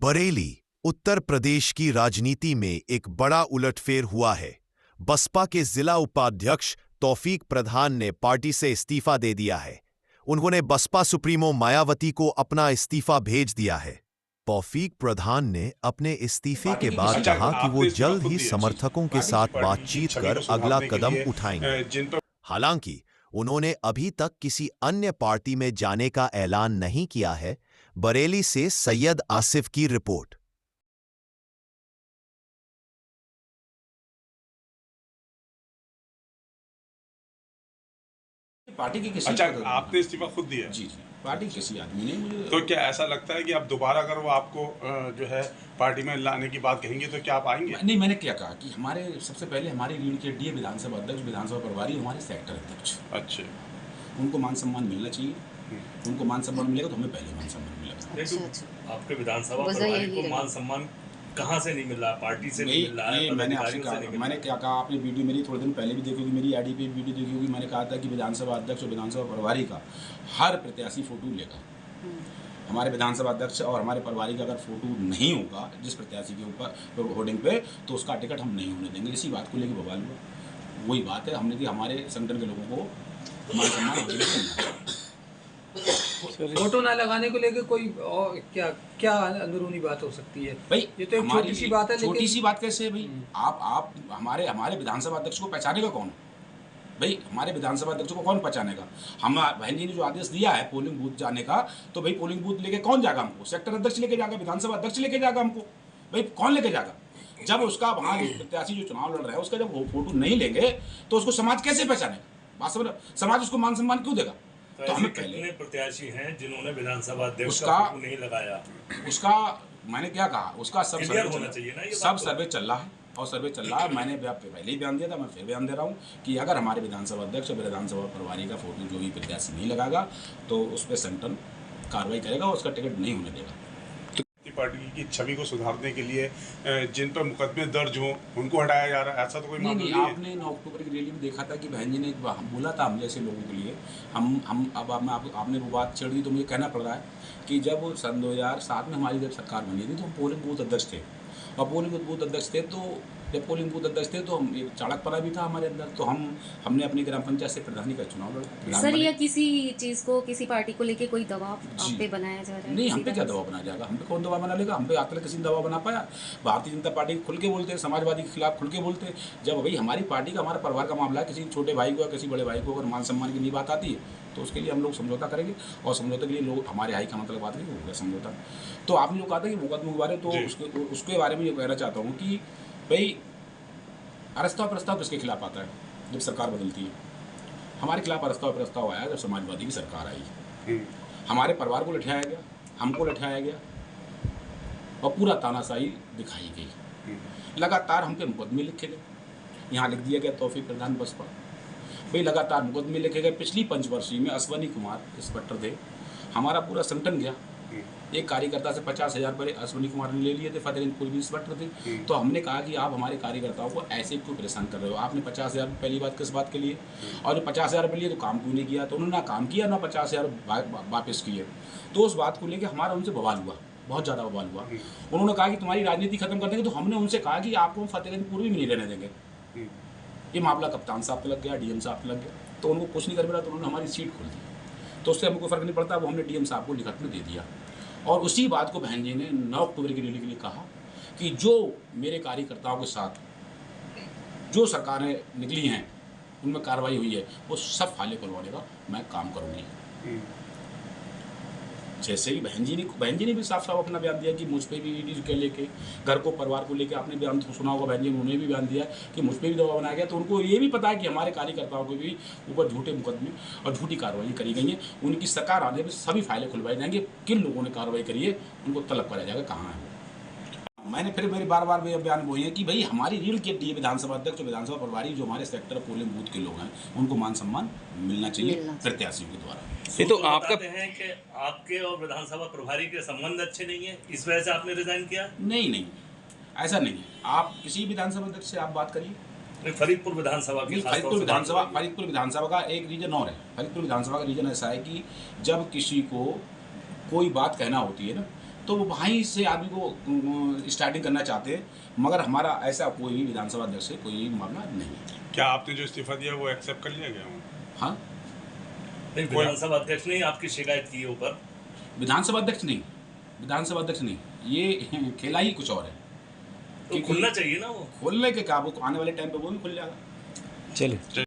बरेली, उत्तर प्रदेश की राजनीति में एक बड़ा उलटफेर हुआ है। बसपा के जिला उपाध्यक्ष तौफीक प्रधान ने पार्टी से इस्तीफा दे दिया है। उन्होंने बसपा सुप्रीमो मायावती को अपना इस्तीफा भेज दिया है। तौफीक प्रधान ने अपने इस्तीफे के बाद कहा कि वो जल्द ही समर्थकों के साथ बातचीत कर अगला कदम उठाएंगे। हालांकि उन्होंने अभी तक किसी अन्य पार्टी में जाने का ऐलान नहीं किया है। बरेली से सैयद आसिफ की रिपोर्ट। पार्टी के किसी आपने इस्तीफा खुद दिया? जी, पार्टी किसी आदमी ने मुझे। तो क्या ऐसा लगता है कि अब दोबारा अगर वो आपको जो है पार्टी में लाने की बात कहेंगे तो क्या आप आएंगे? नहीं, मैंने क्या कहा कि हमारे सबसे पहले हमारे रीढ़ के डी विधानसभा अध्यक्ष, विधानसभा प्रभारी, हमारे सेक्टर अध्यक्ष, अच्छा, उनको मान सम्मान मिलना चाहिए। उनको मान सम्मान मिलेगा तो हमें पहले मान सम्मान मिलेगा। अच्छा। आपके विधानसभा प्रभारी को मान सम्मान कहाँ से नहीं मिल रहा? पार्टी से नहीं मिल रहा है? मैंने आपसे कहा, मैंने क्या कहा, आपने वीडियो मेरी थोड़े दिन पहले भी देखी होगी, मेरी आईडी पे वीडियो देखी होगी। मैंने कहा था कि विधानसभा अध्यक्ष और विधानसभा प्रभारी का हर प्रत्याशी फोटो लेगा। हमारे विधानसभा अध्यक्ष और हमारे प्रभारी का अगर फोटो नहीं होगा जिस प्रत्याशी के ऊपर होर्डिंग पे, तो उसका टिकट हम नहीं होने देंगे। इसी बात को लेकर बवाल हुआ। वही बात है, हमने कि हमारे संगठन के लोगों को मान सम्मान फोटो ना लगाने को लेकर कोई और क्या अंदरूनी बात हो सकती है भाई? ये तो एक छोटी सी बात है। छोटी सी बात कैसे है भाई? आप हमारे विधानसभा अध्यक्ष को पहचानेगा कौन? भाई हमारे विधानसभा अध्यक्ष को कौन पहचानेगा? हम बहन जी ने जो आदेश दिया है पोलिंग बूथ जाने का, तो भाई पोलिंग बूथ लेके कौन जाएगा हमको? सेक्टर अध्यक्ष लेके जाएगा, विधानसभा अध्यक्ष लेके जाएगा हमको। भाई कौन लेके जाएगा? जब उसका वहाँ जो प्रत्याशी जो चुनाव लड़ रहा है उसका जब वो फोटो नहीं लेंगे तो उसको समाज कैसे पहचानेगा? बात समझ, समाज उसको मान सम्मान क्यों देगा? तो हमें कितने प्रत्याशी हैं जिन्होंने विधानसभा अध्यक्ष का फोटो नहीं लगाया? उसका मैंने क्या कहा, उसका सब सर्वे होना चाहिए ना, ये सब सर्वे चल रहा है और सर्वे चल रहा है। मैंने पहले ही बयान दिया था, मैं फिर बयान दे रहा हूँ कि अगर हमारे विधानसभा अध्यक्ष और विधानसभा प्रभारी का फोटो जो भी प्रत्याशी नहीं लगागा तो उस पर संगठन कार्रवाई करेगा और उसका टिकट नहीं होने देगा। पार्टी की छवि को सुधारने के लिए जिन पर मुकदमे दर्ज हों उनको हटाया जा रहा है, ऐसा तो कोई मामला नहीं है? आपने 9 अक्टूबर की रैली में देखा था कि बहन जी ने बोला था हम जैसे लोगों के लिए, हम अब आपने वो बात छेड़ दी तो मुझे कहना पड़ रहा है कि जब सन 2007 में हमारी जब सरकार बनी थी तो हम पोलिंग बूथ अध्यक्ष थे। और पोलिंग बूथ अध्यक्ष थे तो जब पोलिंग बूथ अध्यक्ष थे तो हम एक चाणकपना भी था हमारे अंदर, तो हमने अपनी ग्राम पंचायत से प्रधानी का चुनाव लड़ा। सर, या किसी चीज़ को, किसी पार्टी को लेके कोई दबाव आप पे बनाया जा रहा है? नहीं, हम पे क्या दबाव बनाया जाएगा? हम पे कौन दबाव बना लेगा? हम पे आज तक किसी ने दबाव बना पाया? भारतीय जनता पार्टी खुल के बोलते हैं, समाजवादी के खिलाफ खुल के बोलते हैं। जब भाई हमारी पार्टी का, हमारे परिवार का मामला है, किसी छोटे भाई को या किसी बड़े भाई को अगर मान सम्मान की नहीं बात आती है तो उसके लिए हम लोग समझौता करेंगे और समझौते के लिए लोग हमारे हाई का मतलब बात नहीं होगा समझौता। तो आपने जो कहा था कि मुकदमे के बारे, तो उसके बारे में ये कहना चाहता हूँ कि भाई अरस्ता प्रस्ताव किसके खिलाफ आता है जब सरकार बदलती है? हमारे खिलाफ अरस्ता प्रस्ताव आया जब समाजवादी की सरकार आई। हमारे परिवार को लठियाया गया, हमको लठियाया गया और पूरा तानाशाही दिखाई गई। लगातार हम पे मुकदमे लिखे गए, यहाँ लिख दिया गया तौफीक प्रधान बसपा। भाई लगातार मुकदमे लिखे गए। पिछली पंचवर्षीय में अश्वनी कुमार इंस्पेक्टर थे, हमारा पूरा संगठन गया। एक कार्यकर्ता से 50,000 रुपये अश्वनी कुमार ने ले लिए थे, फतेहपुर भी इंस्पेक्टर थे। तो हमने कहा कि आप हमारे कार्यकर्ताओं को ऐसे क्यों परेशान कर रहे हो? आपने 50,000 पहली बात किस बात के लिए, और जो 50,000 रुपये लिए तो काम क्यों नहीं किया? तो उन्होंने ना काम किया ना 50,000 वापस किए। तो उस बात को लेकर हमारा उनसे बवाल हुआ, बहुत ज़्यादा बवाल हुआ। उन्होंने कहा कि तुम्हारी राजनीति खत्म कर देंगे। तो हमने उनसे कहा कि आपको हम फतेहपुर भी नहीं रहने देंगे। ये मामला कप्तान साहब पे लग गया, डीएम साहब पे लग गया, तो उनको कुछ नहीं कर पाया तो उन्होंने हमारी सीट खोल दी। तो उससे हमको फ़र्क नहीं पड़ता, वो हमने डीएम साहब को लिखत में दे दिया। और उसी बात को बहन जी ने 9 अक्टूबर की रैली के लिए कहा कि जो मेरे कार्यकर्ताओं के साथ जो सरकारें निकली हैं उनमें कार्रवाई हुई है वो सब फाले खुलवाने का मैं काम करूँगी। जैसे ही बहन जी ने भी साफ साफ अपना बयान दिया कि मुझ पे भी ईडी के लेके, घर को, परिवार को लेके आपने बयान सुना होगा, बहन जी उन्होंने भी बयान दिया कि मुझ पे भी दबाव बनाया गया। तो उनको ये भी पता है कि हमारे कार्यकर्ताओं को भी ऊपर झूठे मुकदमे और झूठी कार्रवाई करी गई है। उनकी सरकार आने पर सभी फाइलें खुलवाई जाएंगी। किन लोगों ने कार्रवाई करी है उनको तलब कराया जाएगा कहाँ है। मैंने फिर मेरे बार बयान वही है कि भाई हमारी रीढ़ के डी विधानसभा अध्यक्ष, विधानसभा प्रभारी जो हमारे सेक्टर पोलिंग बूथ के लोग हैं उनको मान सम्मान मिलना चाहिए प्रत्याशियों के द्वारा। ये तो आपका हैं कि आपके और विधानसभा प्रभारी के संबंध अच्छे नहीं है, इस वजह से आपने रिजाइन किया? नहीं, ऐसा नहीं है। आप किसी विधानसभा अध्यक्ष से आप बात करिए। फरीदपुर विधानसभा फरीदपुर विधानसभा का एक रीजन और है। फरीदपुर विधानसभा का रीजन ऐसा है कि जब किसी को कोई बात कहना होती है ना तो वो वहीं से आदमी को स्टार्टिंग करना चाहते हैं, मगर हमारा ऐसा कोई भी विधानसभा अध्यक्ष से कोई भी मामला नहीं है। क्या आपने जो इस्तीफा दिया वो एक्सेप्ट कर लिया गया? हाँ, नहीं, विधानसभा अध्यक्ष ने आपकी शिकायत की है ऊपर? विधानसभा अध्यक्ष नहीं, ये खेला ही कुछ और है। तो खुलना चाहिए ना वो। खोलने के क्या, वो आने वाले टाइम पे वो भी खुल जाएगा। चलिए।